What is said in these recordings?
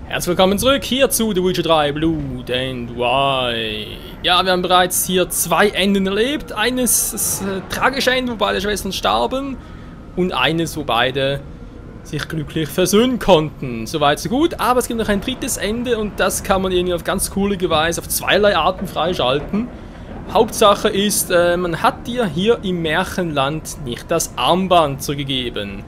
Herzlich willkommen zurück hier zu The Witcher 3 Blood and Wine. Ja, wir haben bereits hier 2 Enden erlebt. Eines das tragische Ende, wo beide Schwestern starben. Und eines, wo beide sich glücklich versöhnen konnten. Soweit so gut, aber es gibt noch ein drittes Ende und das kann man irgendwie auf ganz coole Weise auf zweierlei Arten freischalten. Hauptsache ist, man hat dir hier im Märchenland nicht das Armband zurückgegeben.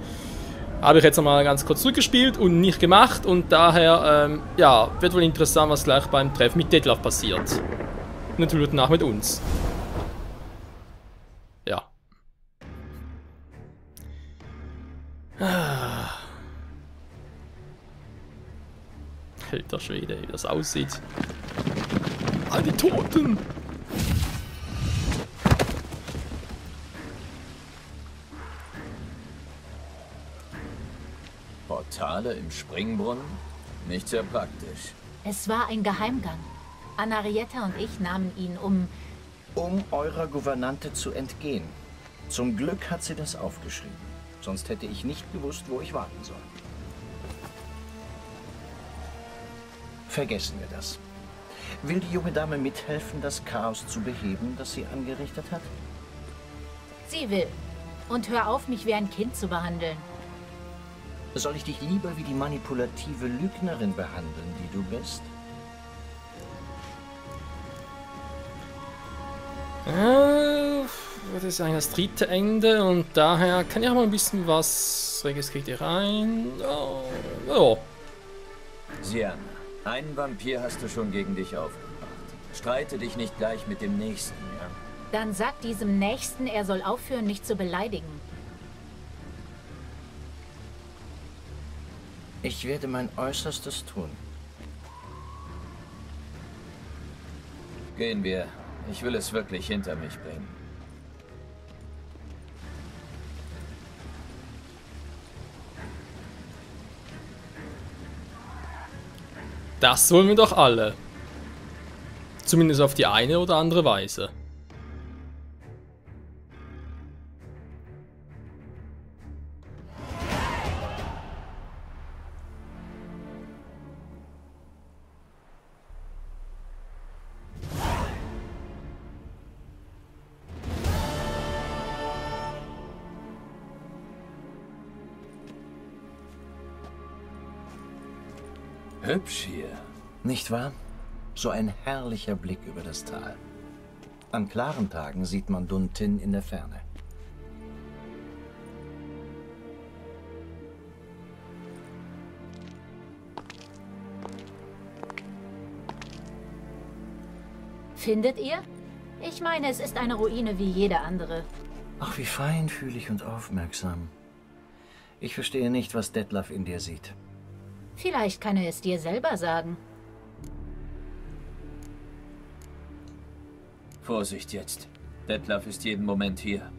Habe ich jetzt nochmal ganz kurz zurückgespielt und nicht gemacht und daher, ja, wird wohl interessant, was gleich beim Treffen mit Detlef passiert. Und natürlich danach mit uns. Ja. Alter Schwede, wie das aussieht. All die Toten! Portale im Springbrunnen? Nicht sehr praktisch. Es war ein Geheimgang. Anarietta und ich nahmen ihn, um eurer Gouvernante zu entgehen. Zum Glück hat sie das aufgeschrieben. Sonst hätte ich nicht gewusst, wo ich warten soll. Vergessen wir das. Will die junge Dame mithelfen, das Chaos zu beheben, das sie angerichtet hat? Sie will. Und hör auf, mich wie ein Kind zu behandeln. Soll ich dich lieber wie die manipulative Lügnerin behandeln, die du bist? Das ist eigentlich das dritte Ende und daher kann ich auch mal ein bisschen was registriert hier rein. Oh, oh. Sian, einen Vampir hast du schon gegen dich aufgebracht. Streite dich nicht gleich mit dem Nächsten, ja? Dann sag diesem Nächsten, er soll aufhören, mich zu beleidigen. Ich werde mein Äußerstes tun. Gehen wir. Ich will es wirklich hinter mich bringen. Das wollen wir doch alle. Zumindest auf die eine oder andere Weise. Hübsch hier. Nicht wahr? So ein herrlicher Blick über das Tal. An klaren Tagen sieht man Dun Tin in der Ferne. Findet ihr? Ich meine, es ist eine Ruine wie jede andere. Ach, wie feinfühlig und aufmerksam. Ich verstehe nicht, was Detlef in dir sieht. Vielleicht kann er es dir selber sagen. Vorsicht jetzt. Detlef ist jeden Moment hier.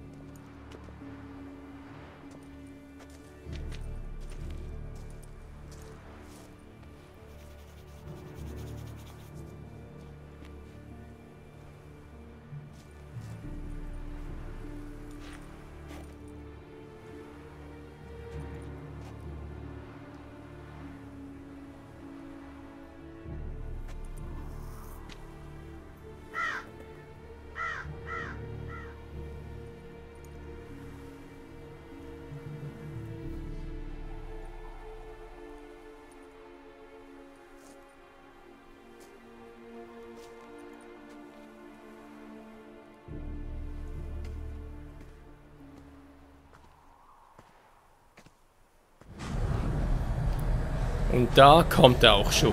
Und da kommt er auch schon.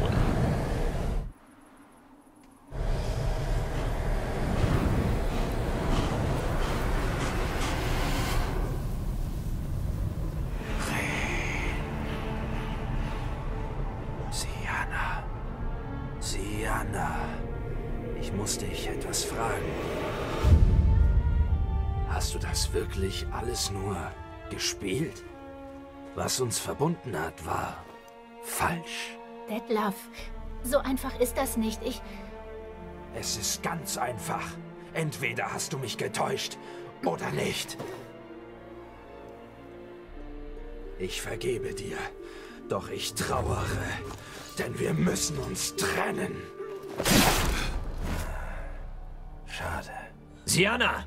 Sianna, ich muss dich etwas fragen. Hast du das wirklich alles nur gespielt? Was uns verbunden hat, war falsch. Detlef, so einfach ist das nicht. Es ist ganz einfach. Entweder hast du mich getäuscht oder nicht. Ich vergebe dir. Doch ich trauere, denn wir müssen uns trennen. Schade. Sianna!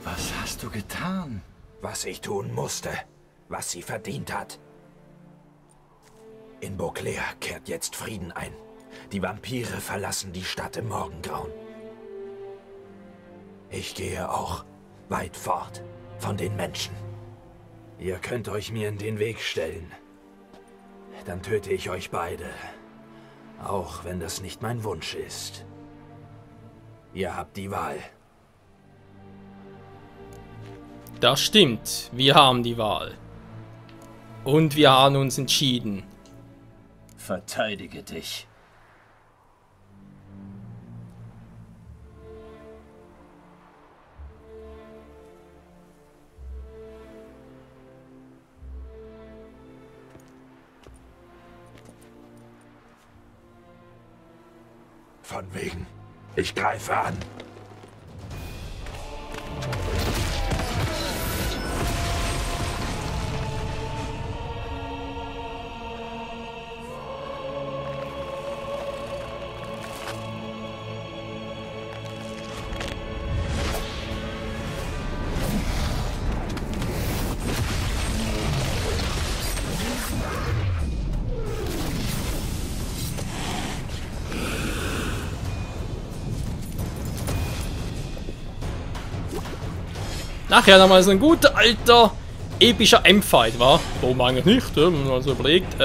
Was hast du getan? Was ich tun musste, was sie verdient hat. In Beauclair kehrt jetzt Frieden ein. Die Vampire verlassen die Stadt im Morgengrauen. Ich gehe auch weit fort von den Menschen. Ihr könnt euch mir in den Weg stellen. Dann töte ich euch beide. Auch wenn das nicht mein Wunsch ist. Ihr habt die Wahl. Das stimmt, wir haben die Wahl. Und wir haben uns entschieden. Verteidige dich. Von wegen. Ich greife an. Nachher nochmal so ein guter, alter, epischer M-Fight, war? Warum eigentlich nicht? Wenn man so überlegt.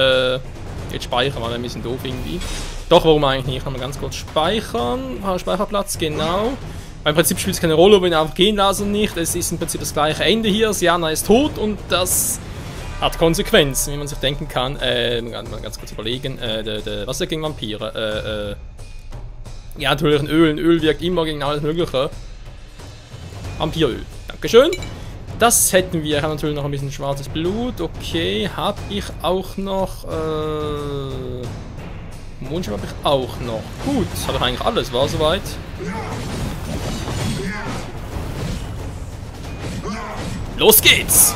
Jetzt speichern wir ein bisschen doof irgendwie. Doch, warum eigentlich nicht? Kann man ganz kurz speichern. Speicherplatz, genau. Weil im Prinzip spielt es keine Rolle, ob wir ihn einfach gehen lassen nicht. Es ist im Prinzip das gleiche Ende hier. Sianna ist tot und das hat Konsequenzen, wie man sich denken kann. Mal ganz kurz überlegen. Was ist der gegen Vampire? Ja, natürlich ein Öl. Ein Öl wirkt immer gegen alles Mögliche. Vampiröl. Dankeschön. Das hätten wir. Ich habe natürlich noch ein bisschen schwarzes Blut. Okay. Habe ich auch noch. Mondschirm habe ich auch noch. Gut. Das hat doch eigentlich alles. War soweit. Los geht's!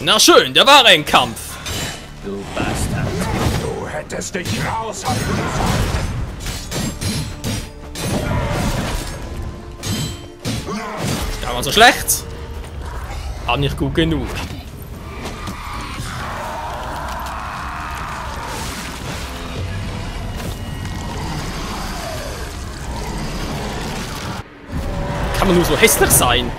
Na schön, der war ein Kampf. Du Bastard. Du hättest dich raushalten sollen. Ja, war so schlecht. Aber nicht gut genug. Kann man nur so hässlich sein?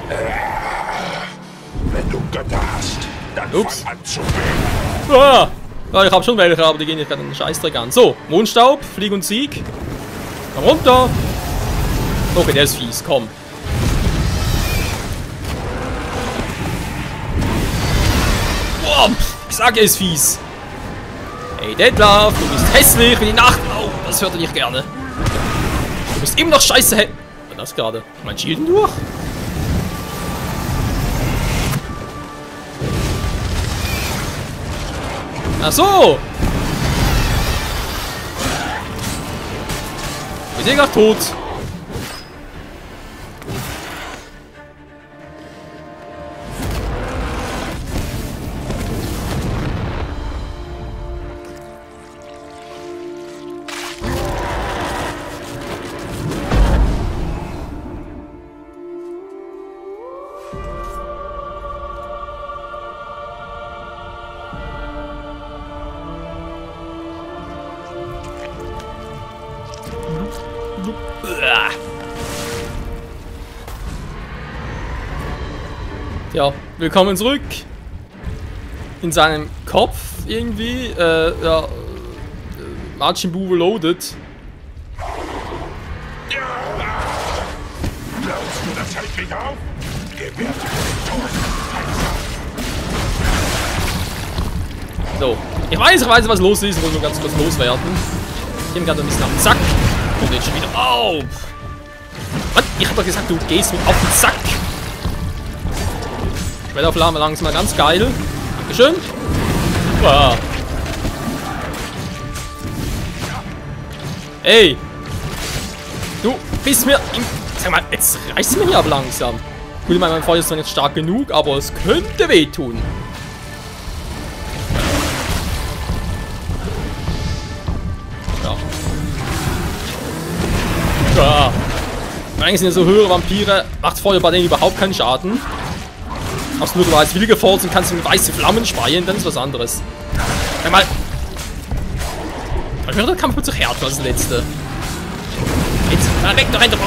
Wenn du Götter hast, dann Ups. fang an zu beten. Ah, ja, ich habe schon welche, aber die gehen nicht gerade einen Scheißdreck an. So, Mondstaub, Flieg und Sieg. Komm runter. Okay, der ist fies, komm. Boah, ich sage, er ist fies. Hey Detlef, du bist hässlich wie die Nacht. Oh, das hört er nicht gerne. Du bist immer noch scheiße hä... Was war das gerade? Mein Shielden durch? Ach so! Wir sind gerade tot. Ja, willkommen zurück. In seinem Kopf irgendwie. Ja. Majin Buu reloaded. Glaubst du, das hält mich auf? So. Ich weiß, was los ist. Ich muss nur ganz kurz loswerden. Ich bin gerade ein bisschen auf den Sack. Und jetzt schon wieder auf. Was? Ich hab doch gesagt, du gehst mir auf den Sack. Schwellauflage langsam mal ganz geil. Dankeschön. Wow. Ey. Du bist mir... Sag mal, jetzt reißt mir hier ab langsam. Gut, mein Feuer ist noch nicht stark genug, aber es könnte wehtun. Ja. Ja. Eigentlich sind ja so höhere Vampire, macht Feuer bei denen überhaupt keinen Schaden. Außer nur du als Willige Force und kannst in weiße Flammen speien, dann ist was anderes. Sag mal. Ich der Kampf wird sich härter als das letzte. Jetzt, weg, da rein, da.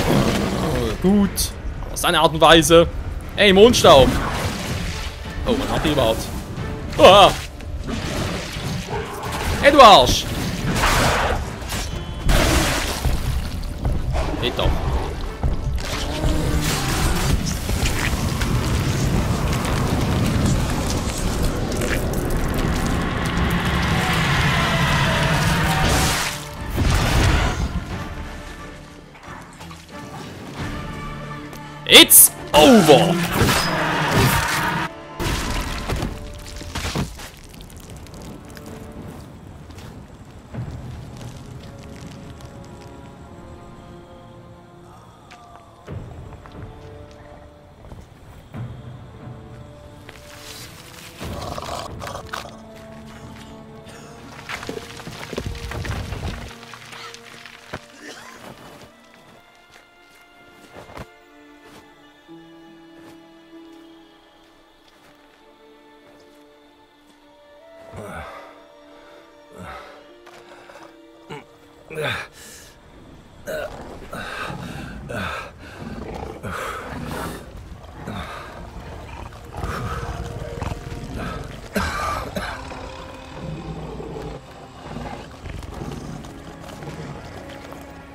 Gut. Auf seine Art und Weise. Ey, Mondstaub. Oh, was hat die überhaupt? Oh. Hey, du Arsch. Geht doch. It's over!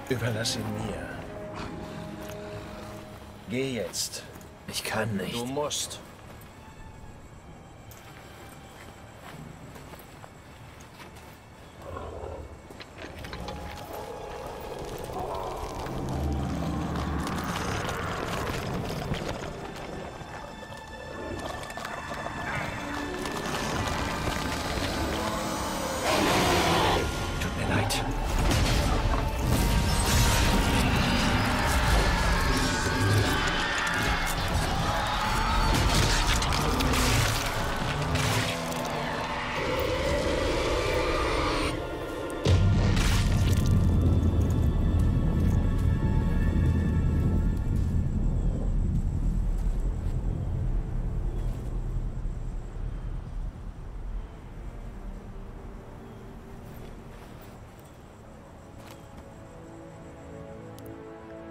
Überlass ihn mir. Geh jetzt. Ich kann nicht. Du musst. Tut mir leid.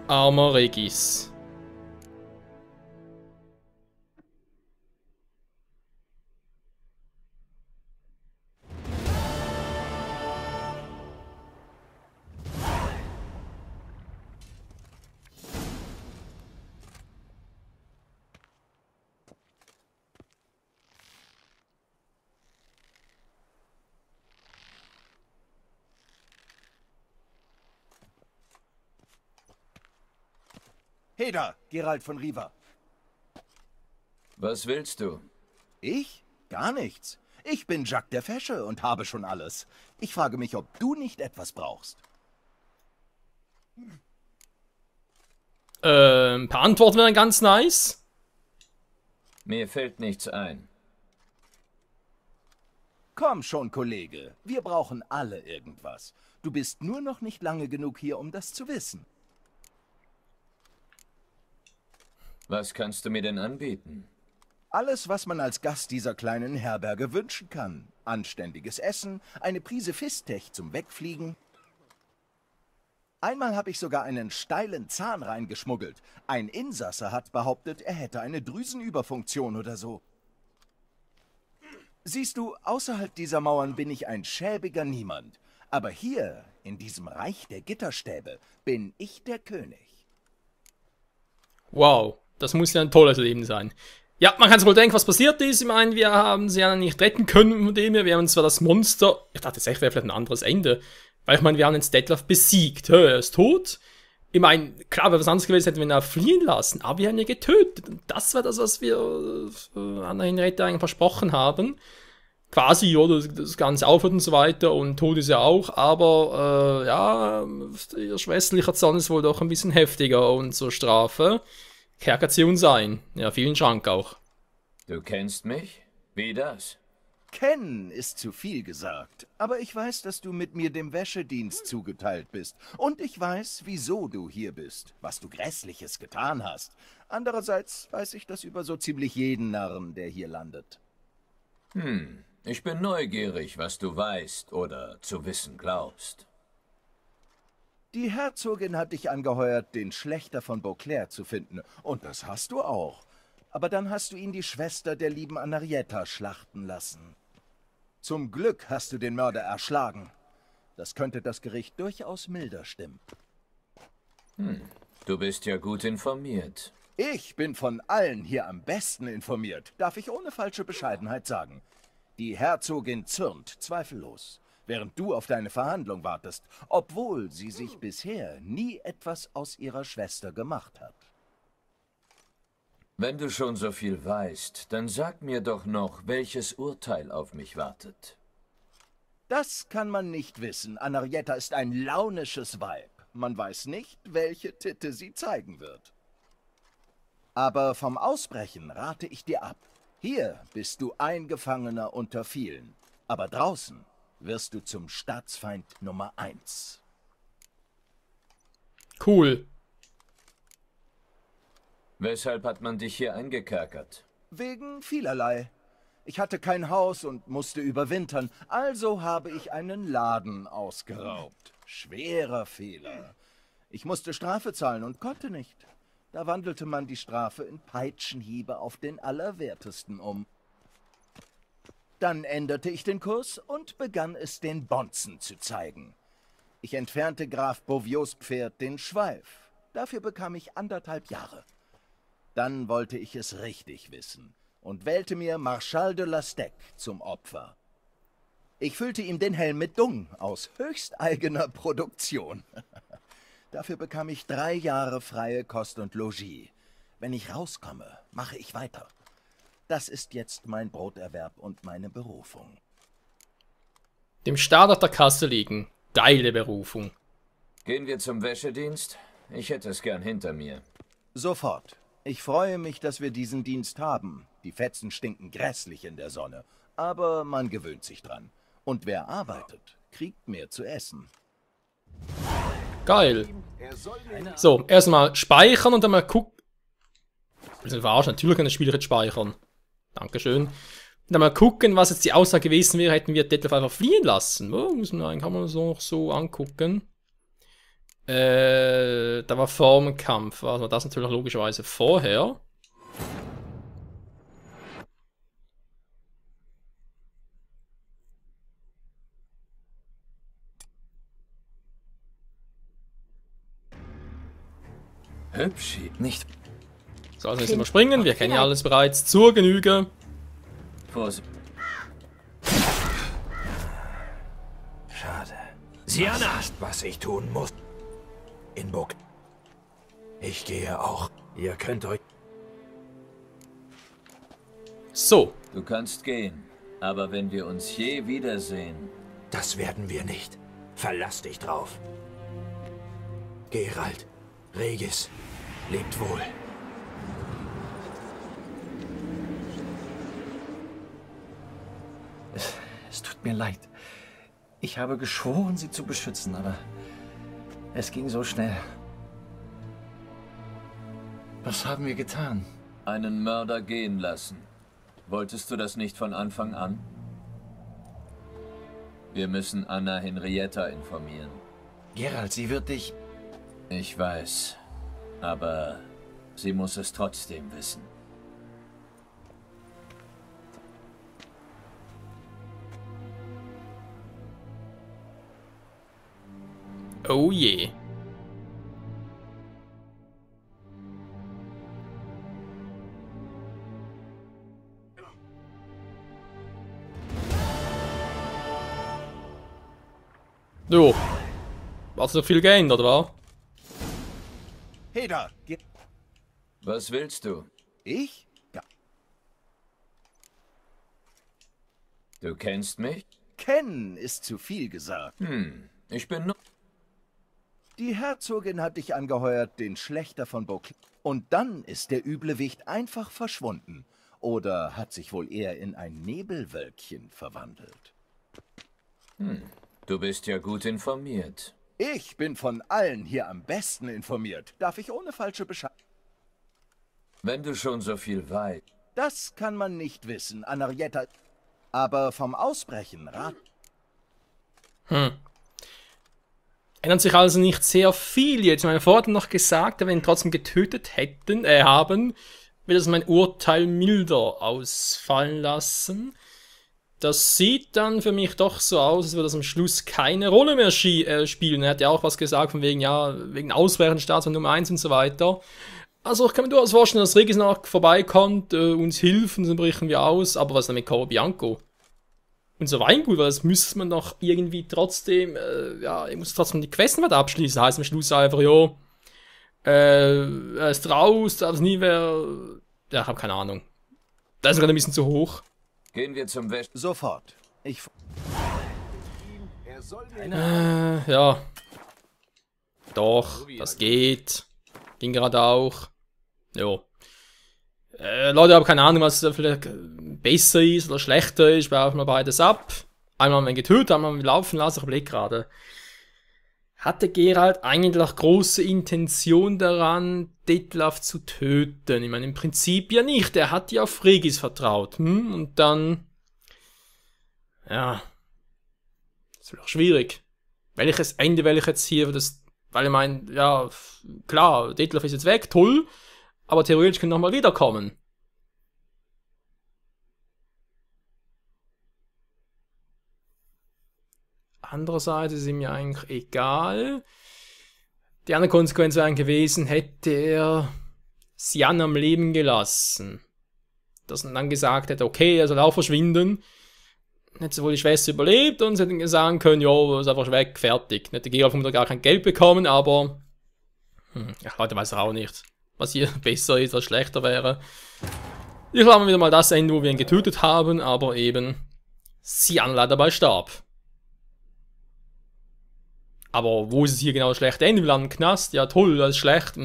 Armer Regis. Heda, Geralt von Riva. Was willst du? Ich? Gar nichts. Ich bin Jacques der Fesche und habe schon alles. Ich frage mich, ob du nicht etwas brauchst. Ein paar Antworten wären ganz nice. Mir fällt nichts ein. Komm schon, Kollege. Wir brauchen alle irgendwas. Du bist nur noch nicht lange genug hier, um das zu wissen. Was kannst du mir denn anbieten? Alles, was man als Gast dieser kleinen Herberge wünschen kann. Anständiges Essen, eine Prise Fistech zum Wegfliegen. Einmal habe ich sogar einen steilen Zahn reingeschmuggelt. Ein Insasse hat behauptet, er hätte eine Drüsenüberfunktion oder so. Siehst du, außerhalb dieser Mauern bin ich ein schäbiger Niemand. Aber hier, in diesem Reich der Gitterstäbe, bin ich der König. Wow, das muss ja ein tolles Leben sein. Ja, man kann sich wohl denken, was passiert ist. Ich meine, wir haben sie ja nicht retten können von dem her. Wir haben zwar das Monster... Ich dachte, das wäre vielleicht ein anderes Ende. Weil ich meine, wir haben den Stettlaff besiegt. Er ist tot. Ich meine, klar, wäre was anderes gewesen, hätten wir ihn auch fliehen lassen. Aber wir haben ihn getötet. Und das war das, was wir an der Henrietta eigentlich versprochen haben. Quasi, oder das Ganze aufhört und so weiter. Und tot ist er auch. Aber, ja, ihr schwestlicher Zorn ist wohl doch ein bisschen heftiger. Und zur Strafe Kerkation sein. Ja, vielen Dank auch. Du kennst mich? Wie das? Kennen ist zu viel gesagt, aber ich weiß, dass du mit mir dem Wäschedienst zugeteilt bist. Und ich weiß, wieso du hier bist, was du Grässliches getan hast. Andererseits weiß ich das über so ziemlich jeden Narren, der hier landet. Ich bin neugierig, was du weißt oder zu wissen glaubst. Die Herzogin hat dich angeheuert, den Schlächter von Beauclair zu finden. Und das hast du auch. Aber dann hast du ihn die Schwester der lieben Anarietta schlachten lassen. Zum Glück hast du den Mörder erschlagen. Das könnte das Gericht durchaus milder stimmen. Du bist ja gut informiert. Ich bin von allen hier am besten informiert, darf ich ohne falsche Bescheidenheit sagen. Die Herzogin zürnt, zweifellos, während du auf deine Verhandlung wartest, obwohl sie sich bisher nie etwas aus ihrer Schwester gemacht hat. Wenn du schon so viel weißt, dann sag mir doch noch, welches Urteil auf mich wartet. Das kann man nicht wissen. Anarietta ist ein launisches Weib. Man weiß nicht, welche Titte sie zeigen wird. Aber vom Ausbrechen rate ich dir ab. Hier bist du ein Gefangener unter vielen. Aber draußen wirst du zum Staatsfeind Nummer 1. Cool. Weshalb hat man dich hier eingekerkert? Wegen vielerlei. Ich hatte kein Haus und musste überwintern, also habe ich einen Laden ausgeraubt. Schwerer Fehler. Ich musste Strafe zahlen und konnte nicht. Da wandelte man die Strafe in Peitschenhiebe auf den Allerwertesten um. Dann änderte ich den Kurs und begann es den Bonzen zu zeigen. Ich entfernte Graf Beauviots Pferd den Schweif. Dafür bekam ich 1,5 Jahre. Dann wollte ich es richtig wissen und wählte mir Marschall de Lastec zum Opfer. Ich füllte ihm den Helm mit Dung aus höchsteigener Produktion. Dafür bekam ich 3 Jahre freie Kost und Logis. Wenn ich rauskomme, mache ich weiter. Das ist jetzt mein Broterwerb und meine Berufung. Dem Staat auf der Kasse liegen. Geile Berufung. Gehen wir zum Wäschedienst? Ich hätte es gern hinter mir. Sofort. Ich freue mich, dass wir diesen Dienst haben. Die Fetzen stinken grässlich in der Sonne. Aber man gewöhnt sich dran. Und wer arbeitet, kriegt mehr zu essen. Geil. So, erstmal speichern und dann mal gucken. Natürlich kann das Spiel jetzt speichern. Dankeschön. Und dann mal gucken, was jetzt die Aussage gewesen wäre, hätten wir Detlef einfach fliehen lassen. Oh, kann man das noch so angucken. Da war vorm Kampf. Also das natürlich logischerweise vorher. Hübsch, nicht. So, also müssen wir springen. Wir kennen ja alles bereits zur Genüge. Vorsicht. Schade. Siana! Was ich tun muss. In Burg. Ich gehe auch. Ihr könnt euch... So. Du kannst gehen, aber wenn wir uns je wiedersehen... Das werden wir nicht. Verlass dich drauf. Geralt, Regis, lebt wohl. Es tut mir leid. Ich habe geschworen, sie zu beschützen, aber es ging so schnell. Was haben wir getan? Einen Mörder gehen lassen. Wolltest du das nicht von Anfang an? Wir müssen Anna Henrietta informieren. Geralt, sie wird dich... Ich weiß, aber sie muss es trotzdem wissen. Oh je. Jo. Hat sich noch viel geändert, oder? Heda, Was willst du? ich? Ja. Du kennst mich? Kennen ist zu viel gesagt. Ich bin nur... Die Herzogin hat dich angeheuert, den Schlächter von Beauclair. Und dann ist der üble Wicht einfach verschwunden. Oder hat sich wohl eher in ein Nebelwölkchen verwandelt. Du bist ja gut informiert. Ich bin von allen hier am besten informiert. Darf ich ohne falsche Bescheid... Wenn du schon so viel weißt... Das kann man nicht wissen, Anarietta. Aber vom Ausbrechen rat... Ändert sich also nicht sehr viel jetzt. Meine Vorher noch gesagt, wenn ihn trotzdem getötet haben, wird es mein Urteil milder ausfallen lassen. Das sieht dann für mich doch so aus, als würde das am Schluss keine Rolle mehr spielen. Er hat ja auch was gesagt von wegen, ja, wegen Ausbrechen Staatsmann Nummer 1 und so weiter. Also ich kann mir durchaus vorstellen, dass Regis noch vorbeikommt, uns hilft und dann brechen wir aus. Aber was ist denn mit Caro Bianco? Unser Weingut, weil das müsste man doch irgendwie trotzdem, ja, ich muss trotzdem die Quests weiter abschließen. Heißt am Schluss einfach, jo, er ist raus, darf es nie mehr, ja, ich habe keine Ahnung. Das ist gerade ein bisschen zu hoch. Gehen wir zum Wäsch... Sofort. Ja. Doch, das geht. Ging gerade auch. Jo. Leute, ich habe keine Ahnung, was vielleicht besser ist oder schlechter ist. Werfen wir beides ab. Einmal haben wir ihn getötet, einmal haben wir ihn laufen lassen. Ich überlege gerade. Hatte Geralt eigentlich große Intention daran, Detlef zu töten? Ich meine, im Prinzip ja nicht. Er hat ja auf Regis vertraut. Und dann... Ja. Das wird auch schwierig. Welches Ende will ich jetzt hier für das... Weil ich meine, ja, klar, Detlef ist jetzt weg, toll. Aber theoretisch können nochmal wiederkommen. Andererseits ist ihm ja eigentlich egal. Die andere Konsequenz wäre gewesen, hätte er Sian am Leben gelassen. Dass er dann gesagt hätte, okay, er soll auch verschwinden. Dann hätte wohl die Schwester überlebt und sie hätten sagen können, jo, ist einfach weg, fertig. Dann hätte Geralt vermutlich gar kein Geld bekommen, aber... ja, Leute, weiß er auch nicht, was hier besser ist, was schlechter wäre. Ich glaube wieder mal das Ende, wo wir ihn getötet haben, aber eben Sian leider dabei starb. Aber wo ist es hier genau das schlechte Ende? Wir landen im Knast, ja toll, das ist schlecht.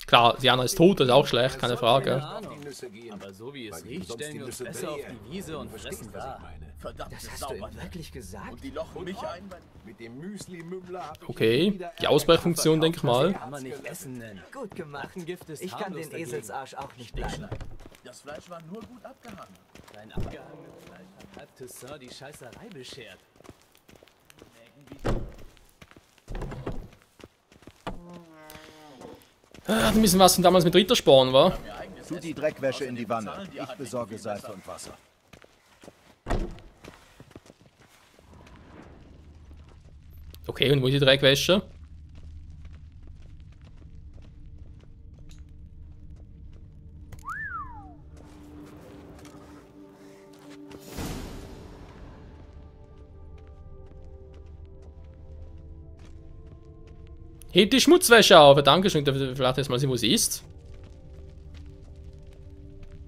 Klar, Siana ist tot, das ist auch schlecht, keine Frage. Aber so wie es riecht, stellen wir uns besser auf die Wiese und fressen da. Verdammt, das hast du ihm wirklich gesagt? Und die lochen mich ein mit dem Müsli-Mümmler. Okay, die Ausbrechfunktion, denke ich mal. Kann man nicht essen nennen. Gut gemacht. Gift ist Ich kann den Eselsarsch auch nicht bleiben. Das Fleisch war nur gut abgehangen. Dein abgehangenes Fleisch hat Toussaint die Scheißerei beschert. Ein bisschen was von damals mit Rittersporn, war. Tu die Dreckwäsche in die Wanne. Ich besorge Seife und Wasser. Okay, und wo ist die Dreckwäsche? Hebt die Schmutzwäsche auf. Dankeschön. Vielleicht jetzt mal sehen, wo sie ist.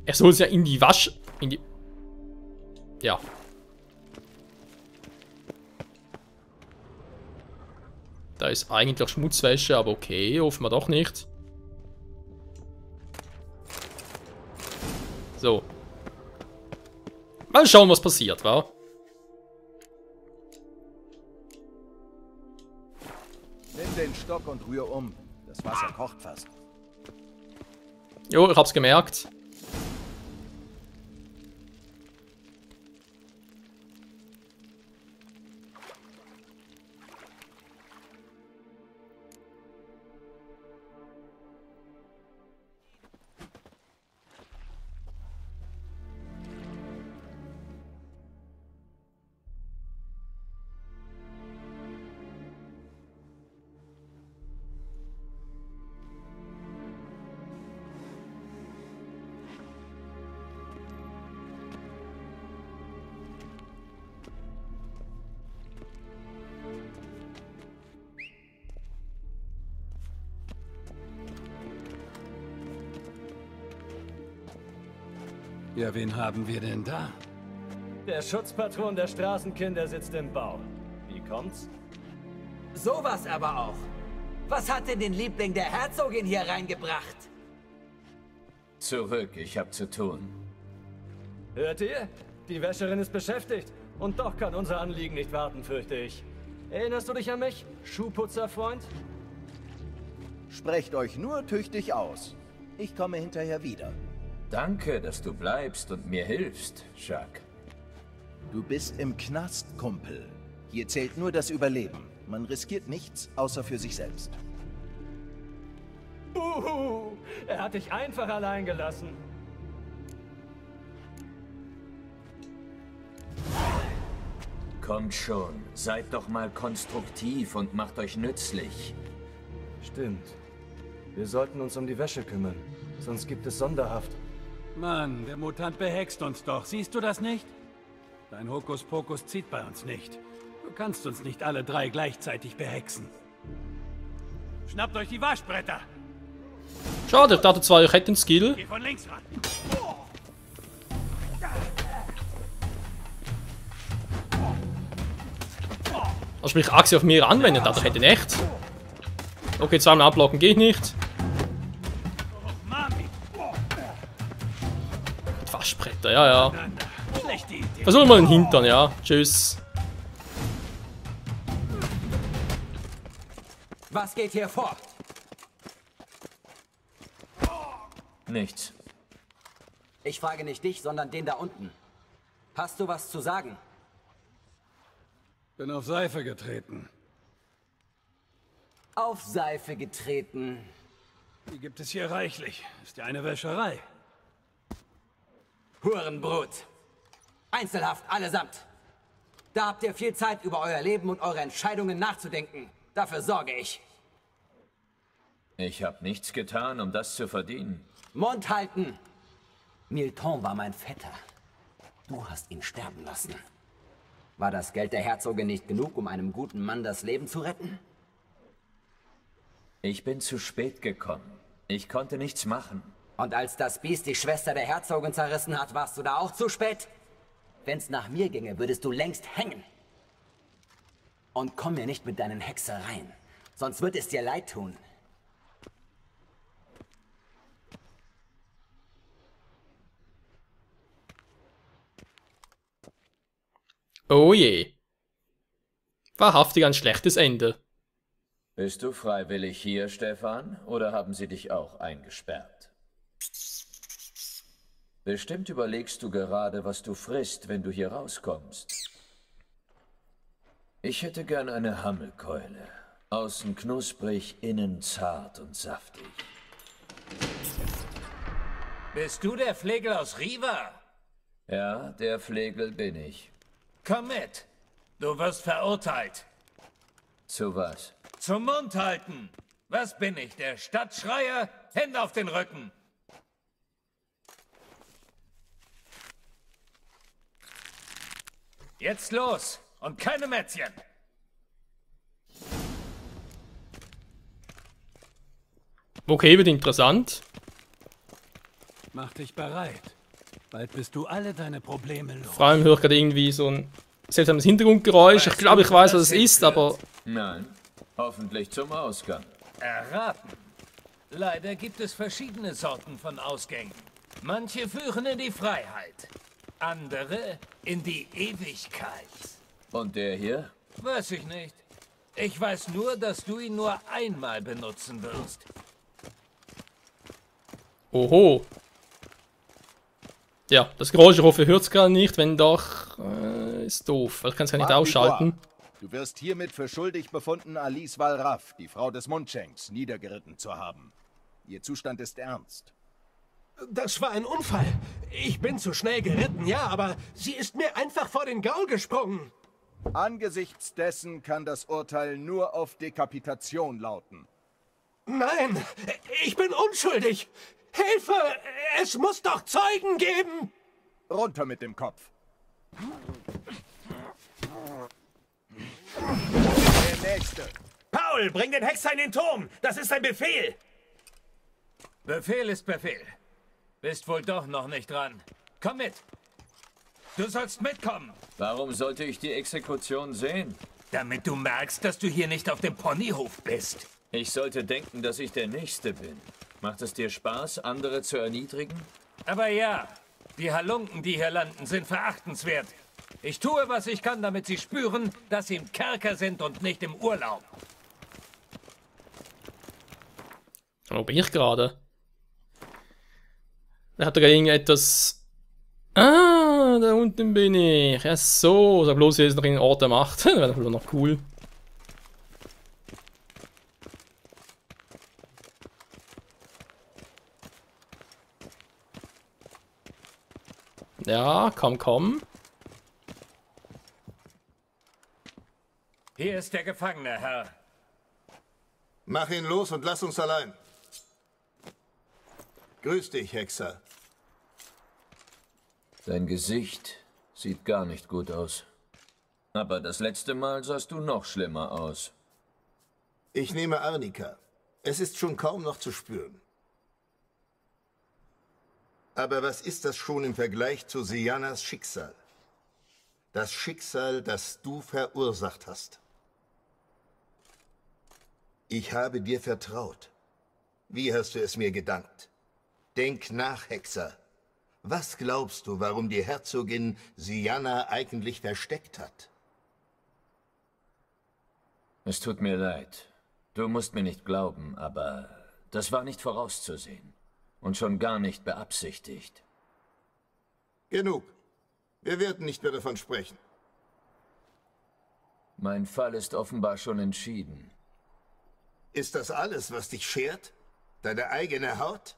Er soll es ja in die Ja. Da ist eigentlich Schmutzwäsche, aber okay, hoffen wir doch nicht. So. Mal schauen, was passiert, wa? Nimm den Stock und rühr um. Das Wasser kocht fast. Jo, ich hab's gemerkt. Ja, wen haben wir denn da? Der Schutzpatron der Straßenkinder sitzt im Bau. Wie kommt's? Sowas aber auch. Was hat denn den Liebling der Herzogin hier reingebracht? Zurück, ich hab zu tun. Hört ihr? Die Wäscherin ist beschäftigt. Und doch kann unser Anliegen nicht warten, fürchte ich. Erinnerst du dich an mich, Schuhputzerfreund? Sprecht euch nur tüchtig aus. Ich komme hinterher wieder. Danke, dass du bleibst und mir hilfst, Jacques. Du bist im Knast, Kumpel. Hier zählt nur das Überleben. Man riskiert nichts, außer für sich selbst. Er hat dich einfach allein gelassen. Kommt schon, seid doch mal konstruktiv und macht euch nützlich. Stimmt. Wir sollten uns um die Wäsche kümmern, sonst gibt es Sonderhaft. Mann, der Mutant behext uns doch. Siehst du das nicht? Dein Hokuspokus zieht bei uns nicht. Du kannst uns nicht alle drei gleichzeitig behexen. Schnappt euch die Waschbretter! Schade, ich dachte zwar, ich hätte den Skill. Geh von links ran! Also sprich, Axi auf mir anwenden, dachte ich hätte ihn echt. Okay, zweimal ablocken geht nicht. Waschbretter, ja. Versuchen wir mal den Hintern, ja. Tschüss. Was geht hier vor? Nichts. Ich frage nicht dich, sondern den da unten. Hast du was zu sagen? Bin auf Seife getreten. Auf Seife getreten. Die gibt es hier reichlich. Ist ja eine Wäscherei. Hurenbrut. Einzelhaft, allesamt. Da habt ihr viel Zeit, über euer Leben und eure Entscheidungen nachzudenken. Dafür sorge ich. Ich habe nichts getan, um das zu verdienen. Mund halten! Milton war mein Vetter. Du hast ihn sterben lassen. War das Geld der Herzogin nicht genug, um einem guten Mann das Leben zu retten? Ich bin zu spät gekommen. Ich konnte nichts machen. Und als das Biest die Schwester der Herzogin zerrissen hat, warst du da auch zu spät? Wenn's nach mir ginge, würdest du längst hängen. Und komm mir nicht mit deinen Hexereien, sonst wird es dir leid tun. Oh je. Wahrhaftig ein schlechtes Ende. Bist du freiwillig hier, Stefan, oder haben sie dich auch eingesperrt? Bestimmt überlegst du gerade, was du frisst, wenn du hier rauskommst. Ich hätte gern eine Hammelkeule. Außen knusprig, innen zart und saftig. Bist du der Flegel aus Riva? Ja, der Flegel bin ich. Komm mit. Du wirst verurteilt. Zu was? Zum Mund halten. Was bin ich, der Stadtschreier? Hände auf den Rücken. Jetzt los und keine Mätzchen. Okay, wird interessant. Mach dich bereit. Bald bist du alle deine Probleme los. Vor allem höre ich gerade irgendwie so ein seltsames Hintergrundgeräusch. Ich glaube, ich weiß, was es ist, aber... Nein, hoffentlich zum Ausgang. Erraten. Leider gibt es verschiedene Sorten von Ausgängen. Manche führen in die Freiheit, andere in die Ewigkeit. Und der hier? Weiß ich nicht. Ich weiß nur, dass du ihn nur einmal benutzen wirst. Oho. Ja, das Geräusch, ich hoffe, ihr hört es gerade nicht. Wenn doch, ist doof. Ich kann es ja nicht ausschalten. Du wirst hiermit für schuldig befunden, Alice Valraff, die Frau des Mundschenks, niedergeritten zu haben. Ihr Zustand ist ernst. Das war ein Unfall. Ich bin zu schnell geritten, ja, aber sie ist mir einfach vor den Gaul gesprungen. Angesichts dessen kann das Urteil nur auf Dekapitation lauten. Nein, ich bin unschuldig. Hilfe! Es muss doch Zeugen geben! Runter mit dem Kopf. Der Nächste. Paul, bring den Hexer in den Turm! Das ist ein Befehl! Befehl ist Befehl. Bist wohl doch noch nicht dran. Komm mit. Du sollst mitkommen. Warum sollte ich die Exekution sehen? Damit du merkst, dass du hier nicht auf dem Ponyhof bist. Ich sollte denken, dass ich der Nächste bin. Macht es dir Spaß, andere zu erniedrigen? Aber ja, die Halunken, die hier landen, sind verachtenswert. Ich tue, was ich kann, damit sie spüren, dass sie im Kerker sind und nicht im Urlaub. Wo bin ich gerade? Da hat er irgendetwas... Ah, da unten bin ich. Ja, so. Sag bloß, jetzt noch in den Ort der Macht. Das wäre doch noch cool. Ja, komm. Hier ist der Gefangene, Herr. Mach ihn los und lass uns allein. Grüß dich, Hexer. Dein Gesicht sieht gar nicht gut aus. Aber das letzte Mal sahst du noch schlimmer aus. Ich nehme Arnika. Es ist schon kaum noch zu spüren. Aber was ist das schon im Vergleich zu Sianas Schicksal? Das Schicksal, das du verursacht hast. Ich habe dir vertraut. Wie hast du es mir gedankt? Denk nach, Hexer. Was glaubst du, warum die Herzogin Siana eigentlich versteckt hat? Es tut mir leid. Du musst mir nicht glauben, aber das war nicht vorauszusehen. Und schon gar nicht beabsichtigt. Genug. Wir werden nicht mehr davon sprechen. Mein Fall ist offenbar schon entschieden. Ist das alles, was dich schert? Deine eigene Haut?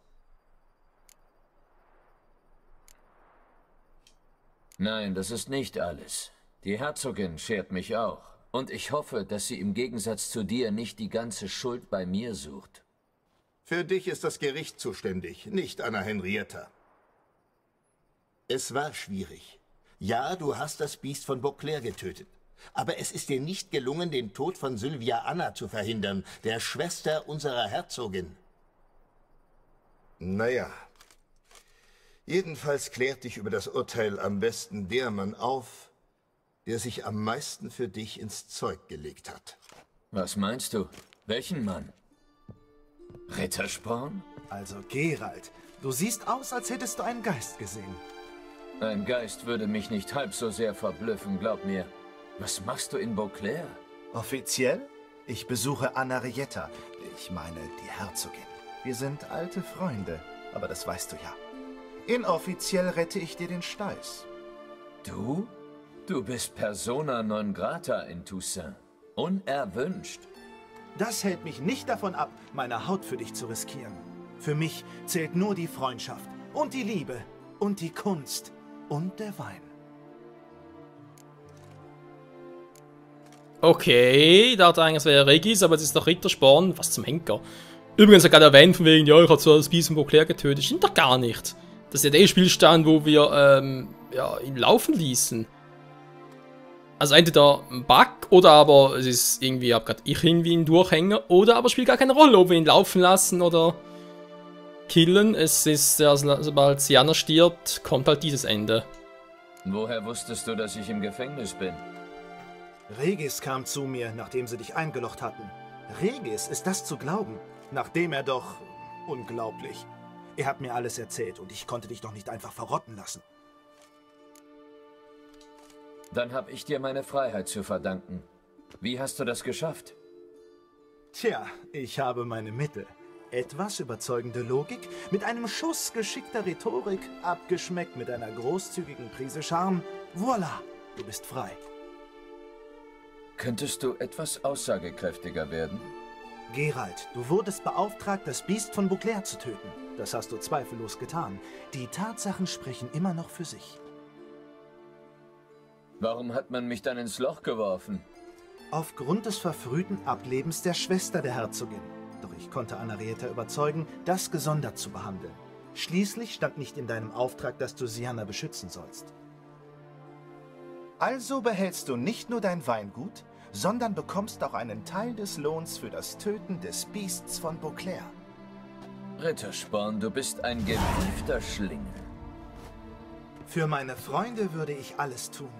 Nein, das ist nicht alles. Die Herzogin schert mich auch. Und ich hoffe, dass sie im Gegensatz zu dir nicht die ganze Schuld bei mir sucht. Für dich ist das Gericht zuständig, nicht Anna Henrietta. Es war schwierig. Ja, du hast das Biest von Beauclair getötet. Aber es ist dir nicht gelungen, den Tod von Sylvia Anna zu verhindern, der Schwester unserer Herzogin. Naja. Jedenfalls klärt dich über das Urteil am besten der Mann auf, der sich am meisten für dich ins Zeug gelegt hat. Was meinst du? Welchen Mann? Rittersporn? Also Geralt, du siehst aus, als hättest du einen Geist gesehen. Ein Geist würde mich nicht halb so sehr verblüffen, glaub mir. Was machst du in Beauclair? Offiziell? Ich besuche Anna Henrietta. Ich meine, die Herzogin. Wir sind alte Freunde, aber das weißt du ja. Inoffiziell rette ich dir den Steiß. Du? Du bist Persona non grata in Toussaint. Unerwünscht. Das hält mich nicht davon ab, meine Haut für dich zu riskieren. Für mich zählt nur die Freundschaft und die Liebe und die Kunst und der Wein. Okay, dachte eigentlich, es wäre Regis, aber es ist doch Rittersporn. Was zum Henker. Übrigens hat gerade erwähnt von wegen, ja, ich habe zwar das Biest von Beauclair getötet. Stimmt doch gar nicht. Das ist ja der Spielstand, wo wir ja, ihn laufen ließen. Also entweder ein Bug oder aber es ist irgendwie, hab grad ich irgendwie einen Durchhänger, oder aber es spielt gar keine Rolle, ob wir ihn laufen lassen oder killen. Es ist, also, sobald Siana stirbt, kommt halt dieses Ende. Woher wusstest du, dass ich im Gefängnis bin? Regis kam zu mir, nachdem sie dich eingelocht hatten. Regis, ist das zu glauben? Nachdem er doch... Unglaublich. Er hat mir alles erzählt und ich konnte dich doch nicht einfach verrotten lassen. Dann habe ich dir meine Freiheit zu verdanken. Wie hast du das geschafft? Tja, ich habe meine Mittel. Etwas überzeugende Logik, mit einem Schuss geschickter Rhetorik, abgeschmeckt mit einer großzügigen Prise Charme. Voilà, du bist frei. Könntest du etwas aussagekräftiger werden? Geralt, du wurdest beauftragt, das Biest von Beauclair zu töten. Das hast du zweifellos getan. Die Tatsachen sprechen immer noch für sich. Warum hat man mich dann ins Loch geworfen? Aufgrund des verfrühten Ablebens der Schwester der Herzogin. Doch ich konnte Anna Henrietta überzeugen, das gesondert zu behandeln. Schließlich stand nicht in deinem Auftrag, dass du Siana beschützen sollst. Also behältst du nicht nur dein Weingut, sondern bekommst auch einen Teil des Lohns für das Töten des Biests von Beauclair. Rittersporn, du bist ein gewiefter Schlingel. Für meine Freunde würde ich alles tun.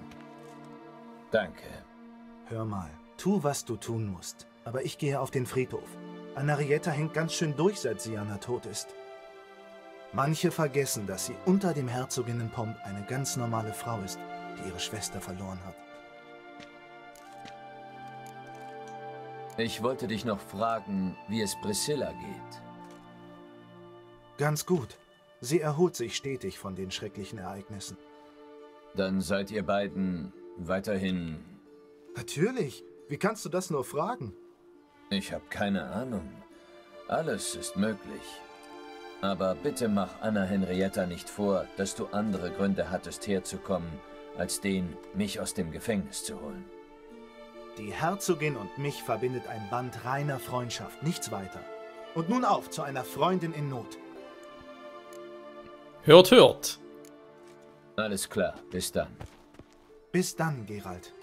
Danke. Hör mal, tu, was du tun musst. Aber ich gehe auf den Friedhof. Anarietta hängt ganz schön durch, seit Sianna tot ist. Manche vergessen, dass sie unter dem Herzoginnenpomp eine ganz normale Frau ist, die ihre Schwester verloren hat. Ich wollte dich noch fragen, wie es Priscilla geht. Ganz gut. Sie erholt sich stetig von den schrecklichen Ereignissen. Dann seid ihr beiden weiterhin... Natürlich. Wie kannst du das nur fragen? Ich habe keine Ahnung. Alles ist möglich. Aber bitte mach Anna Henrietta nicht vor, dass du andere Gründe hattest, herzukommen, als den, mich aus dem Gefängnis zu holen. Die Herzogin und mich verbindet ein Band reiner Freundschaft, nichts weiter. Und nun auf zu einer Freundin in Not. Hört, hört. Alles klar, bis dann. Bis dann, Geralt.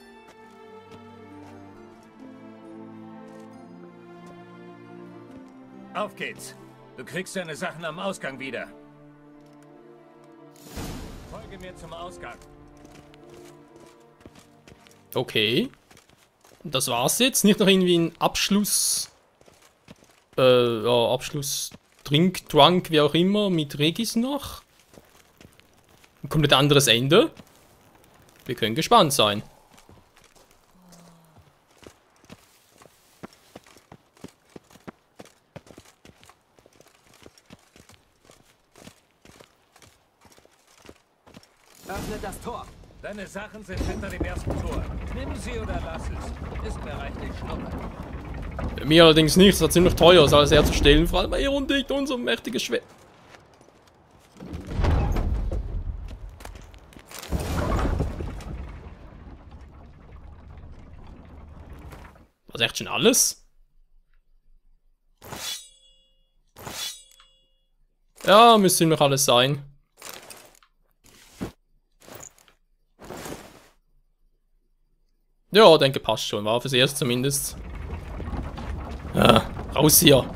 Auf geht's. Du kriegst deine Sachen am Ausgang wieder. Folge mir zum Ausgang. Okay. Das war's jetzt. Nicht noch irgendwie ein Abschluss... ja, Abschluss... Drunk, wie auch immer, mit Regis noch. Ein komplett anderes Ende. Wir können gespannt sein. Öffnet das Tor. Deine Sachen sind hinter dem ersten Tor. Nimm sie oder lass es. Ist mir reichlich Schnuppe. Mir allerdings nicht, es hat ziemlich teuer, es alles herzustellen, vor allem er und ich, unser mächtiges Schwert. Was, echt schon alles? Ja, müsste noch alles sein. Ja, denke passt schon, war fürs Erste zumindest. Ah, raus hier.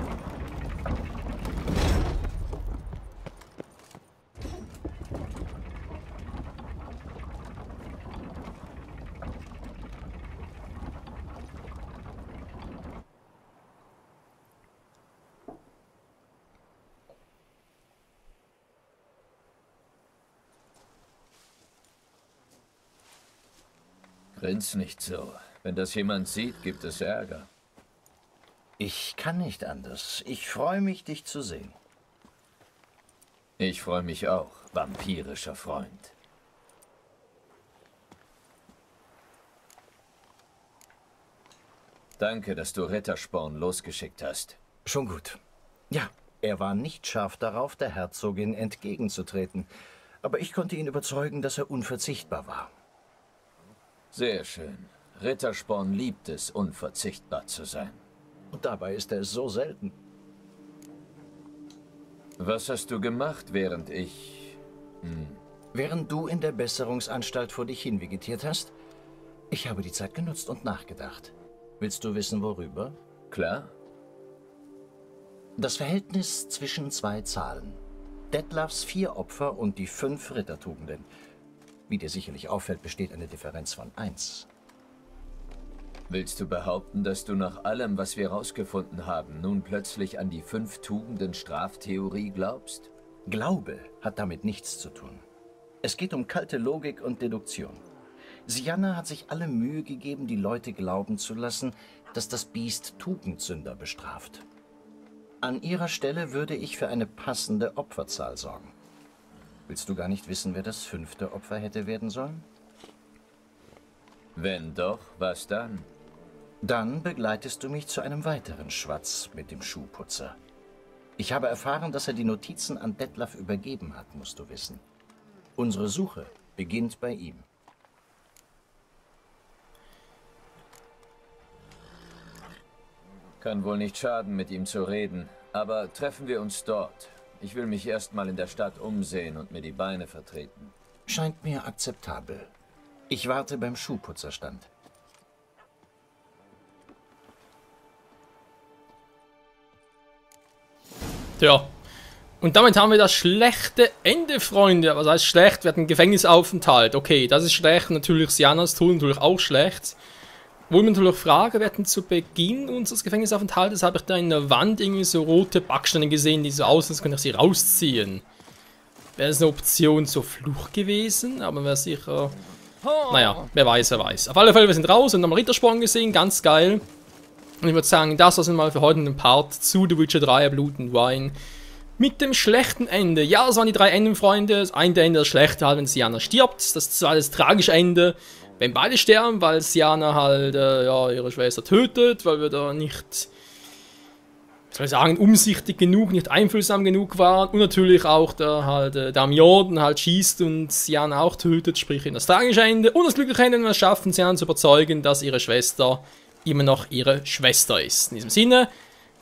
Grins nicht so. Wenn das jemand sieht, gibt es Ärger. Ich kann nicht anders. Ich freue mich, dich zu sehen. Ich freue mich auch, vampirischer Freund. Danke, dass du Rittersporn losgeschickt hast. Schon gut. Ja, er war nicht scharf darauf, der Herzogin entgegenzutreten. Aber ich konnte ihn überzeugen, dass er unverzichtbar war. Sehr schön. Rittersporn liebt es, unverzichtbar zu sein. Und dabei ist er es so selten. Was hast du gemacht, während ich... Während du in der Besserungsanstalt vor dich hin vegetiert hast? Ich habe die Zeit genutzt und nachgedacht. Willst du wissen, worüber? Klar. Das Verhältnis zwischen zwei Zahlen. Detlavs 4 Opfer und die 5 Rittertugenden. Wie dir sicherlich auffällt, besteht eine Differenz von 1. Willst du behaupten, dass du nach allem, was wir herausgefunden haben, nun plötzlich an die 5 Tugenden Straftheorie glaubst? Glaube hat damit nichts zu tun. Es geht um kalte Logik und Deduktion. Sianna hat sich alle Mühe gegeben, die Leute glauben zu lassen, dass das Biest Tugendsünder bestraft. An ihrer Stelle würde ich für eine passende Opferzahl sorgen. Willst du gar nicht wissen, wer das 5. Opfer hätte werden sollen? Wenn doch, was dann? Dann begleitest du mich zu einem weiteren Schwatz mit dem Schuhputzer. Ich habe erfahren, dass er die Notizen an Detlav übergeben hat, musst du wissen. Unsere Suche beginnt bei ihm. Kann wohl nicht schaden, mit ihm zu reden. Aber treffen wir uns dort. Ich will mich erstmal in der Stadt umsehen und mir die Beine vertreten. Scheint mir akzeptabel. Ich warte beim Schuhputzerstand. Tja, Und damit haben wir das schlechte Ende, Freunde. Was heißt schlecht? Wir hatten einen Gefängnisaufenthalt. Okay, das ist schlecht. Natürlich Sianas Tod natürlich auch schlecht. Wo ich mich natürlich frage, wir hatten zu Beginn unseres Gefängnisaufenthaltes, habe ich da in der Wand irgendwie so rote Backsteine gesehen, die so aussehen, als könnte ich sie rausziehen. Wäre das eine Option zur Flucht gewesen, aber wäre sicher... Naja, wer weiß, wer weiß. Auf alle Fälle, wir sind raus und haben Rittersporn gesehen, ganz geil. Und ich würde sagen, das war's mal für heute in dem Part zu The Witcher 3, Blut und Wein. Mit dem schlechten Ende. Ja, das waren die 3 Enden, Freunde. Das eine Ende, das schlechte halt, wenn Siana stirbt. Das zweite, das tragische Ende, wenn beide sterben, weil Siana halt, ja, ihre Schwester tötet, weil wir da nicht, soll ich sagen, umsichtig genug, nicht einfühlsam genug waren. Und natürlich auch der halt, Damian halt schießt und Siana auch tötet, sprich in das tragische Ende. Und das glückliche Ende, wenn wir es schaffen, Siana zu überzeugen, dass ihre Schwester immer noch ihre Schwester ist. In diesem Sinne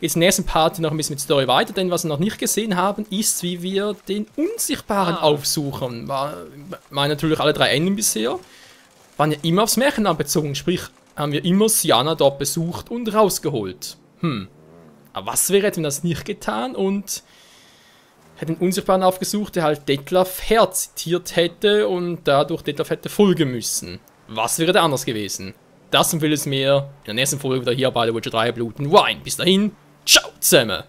geht es im nächsten Part noch ein bisschen mit Story weiter, denn was wir noch nicht gesehen haben, ist, wie wir den Unsichtbaren aufsuchen. Waren natürlich alle 3 Enden bisher, waren ja immer aufs Märchenland bezogen, sprich, haben wir immer Siana dort besucht und rausgeholt. Aber was wäre, hätten wir das nicht getan und hätten den Unsichtbaren aufgesucht, der halt Detlef herzitiert hätte und dadurch Detlef hätte folgen müssen. Was wäre da anders gewesen? Das und vieles mehr in der nächsten Folge wieder hier bei The Witcher 3 Blut und Wein. Bis dahin, ciao zusammen!